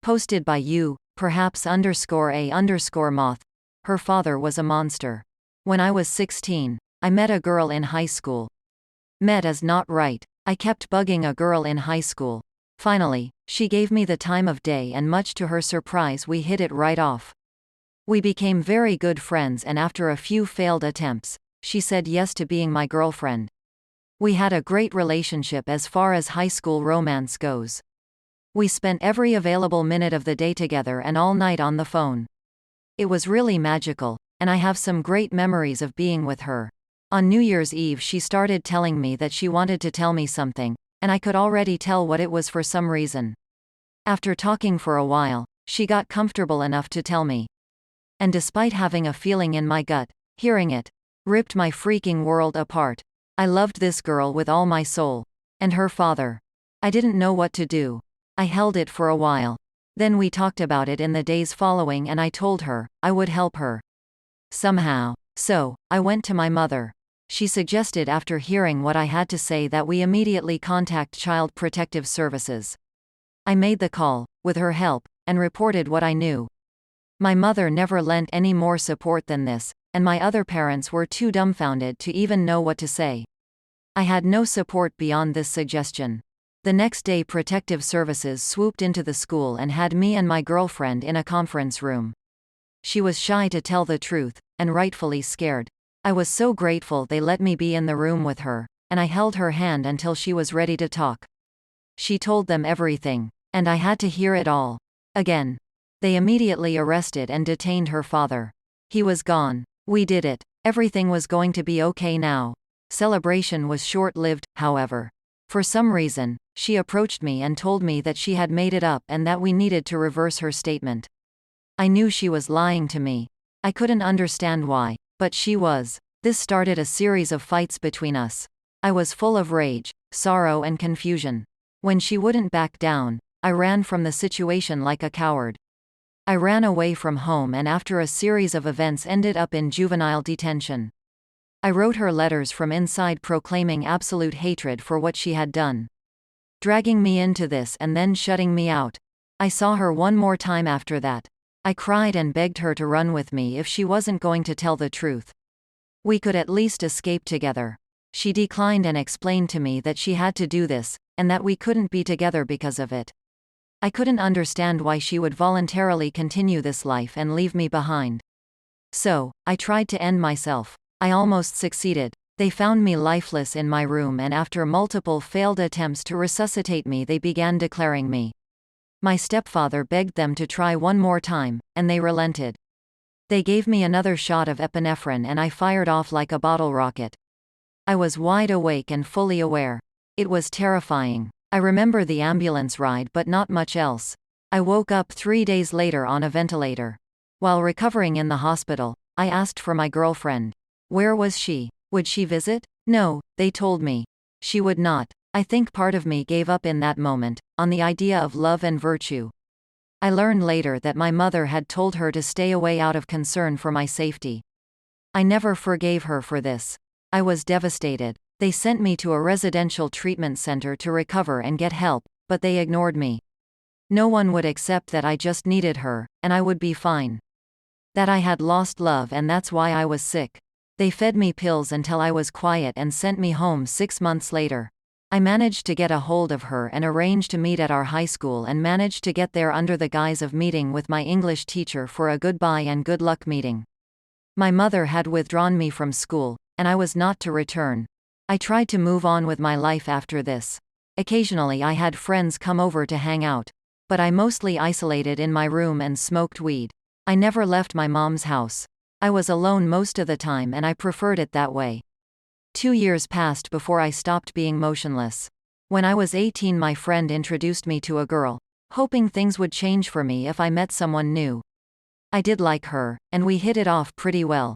Posted by you, perhaps _a_moth. Her father was a monster. When I was 16, I met a girl in high school. Met is not right. I kept bugging a girl in high school. Finally, she gave me the time of day, and much to her surprise, we hit it right off. We became very good friends, and after a few failed attempts, she said yes to being my girlfriend. We had a great relationship as far as high school romance goes. We spent every available minute of the day together and all night on the phone. It was really magical, and I have some great memories of being with her. On New Year's Eve, she started telling me that she wanted to tell me something, and I could already tell what it was for some reason. After talking for a while, she got comfortable enough to tell me. And despite having a feeling in my gut, hearing it ripped my freaking world apart. I loved this girl with all my soul. And her father. I didn't know what to do. I held it for a while. Then we talked about it in the days following, and I told her I would help her. Somehow. So, I went to my mother. She suggested, after hearing what I had to say, that we immediately contact Child Protective Services. I made the call, with her help, and reported what I knew. My mother never lent any more support than this, and my other parents were too dumbfounded to even know what to say. I had no support beyond this suggestion. The next day, Protective Services swooped into the school and had me and my girlfriend in a conference room. She was shy, to tell the truth, and rightfully scared. I was so grateful they let me be in the room with her, and I held her hand until she was ready to talk. She told them everything, and I had to hear it all. Again. They immediately arrested and detained her father. He was gone. We did it. Everything was going to be okay now. Celebration was short-lived, however. For some reason, she approached me and told me that she had made it up and that we needed to reverse her statement. I knew she was lying to me. I couldn't understand why, but she was. This started a series of fights between us. I was full of rage, sorrow, and confusion. When she wouldn't back down, I ran from the situation like a coward. I ran away from home, and after a series of events ended up in juvenile detention. I wrote her letters from inside proclaiming absolute hatred for what she had done. Dragging me into this and then shutting me out. I saw her one more time after that. I cried and begged her to run with me if she wasn't going to tell the truth. We could at least escape together. She declined and explained to me that she had to do this, and that we couldn't be together because of it. I couldn't understand why she would voluntarily continue this life and leave me behind. So, I tried to end myself. I almost succeeded. They found me lifeless in my room, and after multiple failed attempts to resuscitate me, they began declaring me. My stepfather begged them to try one more time, and they relented. They gave me another shot of epinephrine, and I fired off like a bottle rocket. I was wide awake and fully aware. It was terrifying. I remember the ambulance ride, but not much else. I woke up 3 days later on a ventilator. While recovering in the hospital, I asked for my girlfriend. Where was she? Would she visit? No, they told me. She would not. I think part of me gave up in that moment, on the idea of love and virtue. I learned later that my mother had told her to stay away out of concern for my safety. I never forgave her for this. I was devastated. They sent me to a residential treatment center to recover and get help, but they ignored me. No one would accept that I just needed her, and I would be fine. That I had lost love, and that's why I was sick. They fed me pills until I was quiet and sent me home 6 months later. I managed to get a hold of her and arranged to meet at our high school, and managed to get there under the guise of meeting with my English teacher for a goodbye and good luck meeting. My mother had withdrawn me from school, and I was not to return. I tried to move on with my life after this. Occasionally I had friends come over to hang out. But I mostly isolated in my room and smoked weed. I never left my mom's house. I was alone most of the time, and I preferred it that way. 2 years passed before I stopped being motionless. When I was 18, my friend introduced me to a girl, hoping things would change for me if I met someone new. I did like her, and we hit it off pretty well.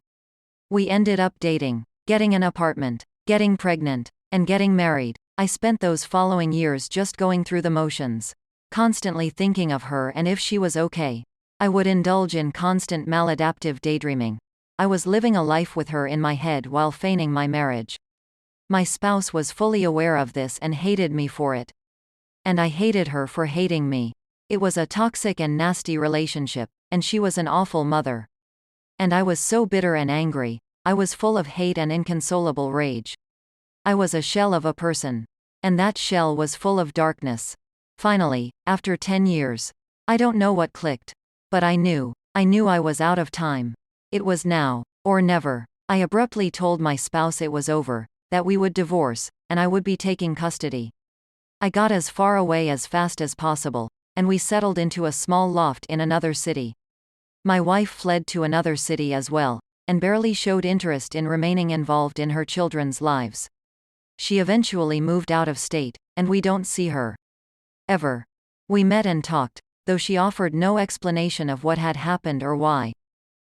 We ended up dating, getting an apartment, getting pregnant, and getting married. I spent those following years just going through the motions, constantly thinking of her and if she was okay. I would indulge in constant maladaptive daydreaming. I was living a life with her in my head while feigning my marriage. My spouse was fully aware of this and hated me for it. And I hated her for hating me. It was a toxic and nasty relationship, and she was an awful mother. And I was so bitter and angry. I was full of hate and inconsolable rage. I was a shell of a person. And that shell was full of darkness. Finally, after 10 years, I don't know what clicked. But I knew I was out of time. It was now, or never. I abruptly told my spouse it was over, that we would divorce, and I would be taking custody. I got as far away as fast as possible, and we settled into a small loft in another city. My wife fled to another city as well, and barely showed interest in remaining involved in her children's lives. She eventually moved out of state, and we don't see her ever. We met and talked, though she offered no explanation of what had happened or why.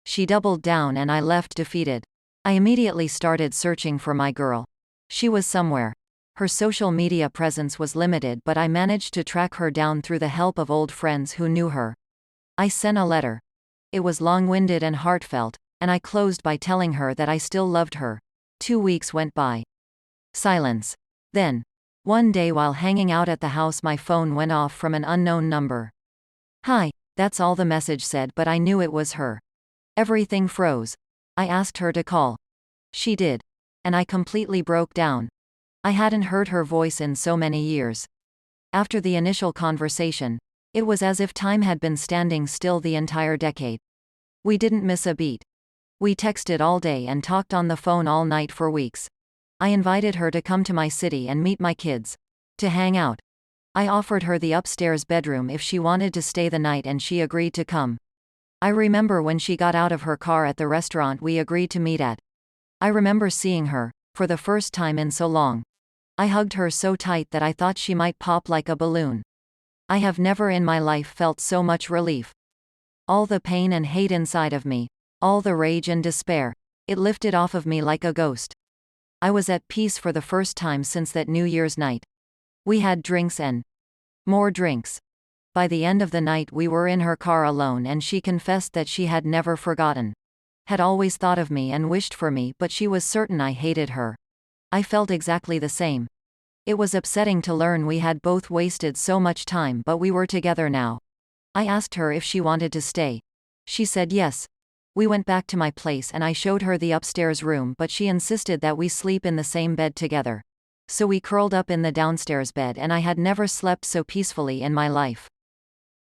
She doubled down and I left defeated. I immediately started searching for my girl. She was somewhere. Her social media presence was limited, but I managed to track her down through the help of old friends who knew her. I sent a letter. It was long-winded and heartfelt, and I closed by telling her that I still loved her. 2 weeks went by. Silence. Then, one day while hanging out at the house, my phone went off from an unknown number. "Hi," that's all the message said, but I knew it was her. Everything froze. I asked her to call. She did. And I completely broke down. I hadn't heard her voice in so many years. After the initial conversation, it was as if time had been standing still the entire decade. We didn't miss a beat. We texted all day and talked on the phone all night for weeks. I invited her to come to my city and meet my kids. To hang out. I offered her the upstairs bedroom if she wanted to stay the night, and she agreed to come. I remember when she got out of her car at the restaurant we agreed to meet at. I remember seeing her, for the first time in so long. I hugged her so tight that I thought she might pop like a balloon. I have never in my life felt so much relief. All the pain and hate inside of me, all the rage and despair, it lifted off of me like a ghost. I was at peace for the first time since that New Year's night. We had drinks and more drinks. By the end of the night we were in her car alone, and she confessed that she had never forgotten. Had always thought of me and wished for me, but she was certain I hated her. I felt exactly the same. It was upsetting to learn we had both wasted so much time, but we were together now. I asked her if she wanted to stay. She said yes. We went back to my place and I showed her the upstairs room, but she insisted that we sleep in the same bed together. So we curled up in the downstairs bed, and I had never slept so peacefully in my life.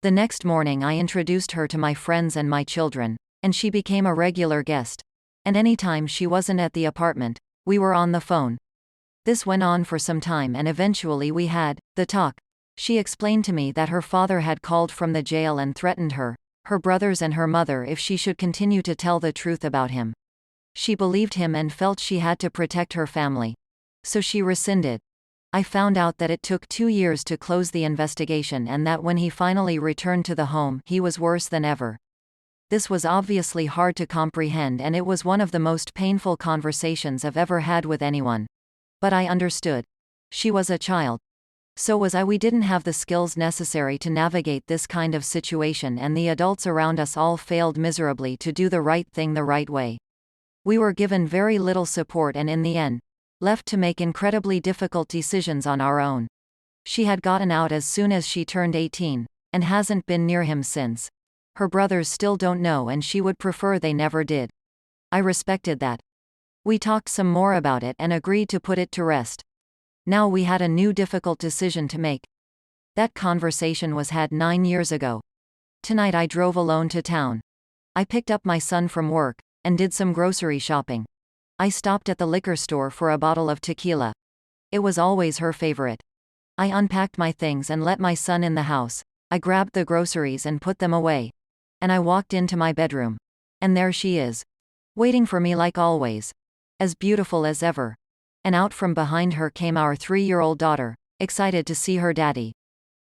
The next morning I introduced her to my friends and my children, and she became a regular guest. And anytime she wasn't at the apartment, we were on the phone. This went on for some time, and eventually we had the talk. She explained to me that her father had called from the jail and threatened her, her brothers and her mother if she should continue to tell the truth about him. She believed him and felt she had to protect her family. So she rescinded. I found out that it took 2 years to close the investigation, and that when he finally returned to the home, he was worse than ever. This was obviously hard to comprehend, and it was one of the most painful conversations I've ever had with anyone. But I understood. She was a child. So was I. We didn't have the skills necessary to navigate this kind of situation, and the adults around us all failed miserably to do the right thing the right way. We were given very little support, and in the end, left to make incredibly difficult decisions on our own. She had gotten out as soon as she turned 18, and hasn't been near him since. Her brothers still don't know, and she would prefer they never did. I respected that. We talked some more about it and agreed to put it to rest. Now we had a new difficult decision to make. That conversation was had 9 years ago. Tonight I drove alone to town. I picked up my son from work, and did some grocery shopping. I stopped at the liquor store for a bottle of tequila. It was always her favorite. I unpacked my things and let my son in the house. I grabbed the groceries and put them away. And I walked into my bedroom. And there she is. Waiting for me like always. As beautiful as ever. And out from behind her came our 3-year-old daughter, excited to see her daddy.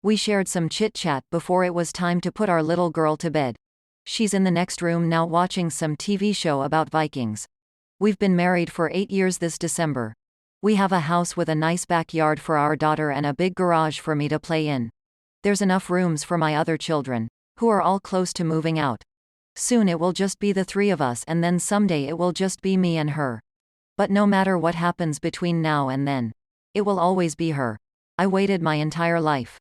We shared some chit-chat before it was time to put our little girl to bed. She's in the next room now watching some TV show about Vikings. We've been married for 8 years this December. We have a house with a nice backyard for our daughter and a big garage for me to play in. There's enough rooms for my other children, who are all close to moving out. Soon it will just be the 3 of us, and then someday it will just be me and her. But no matter what happens between now and then, it will always be her. I waited my entire life.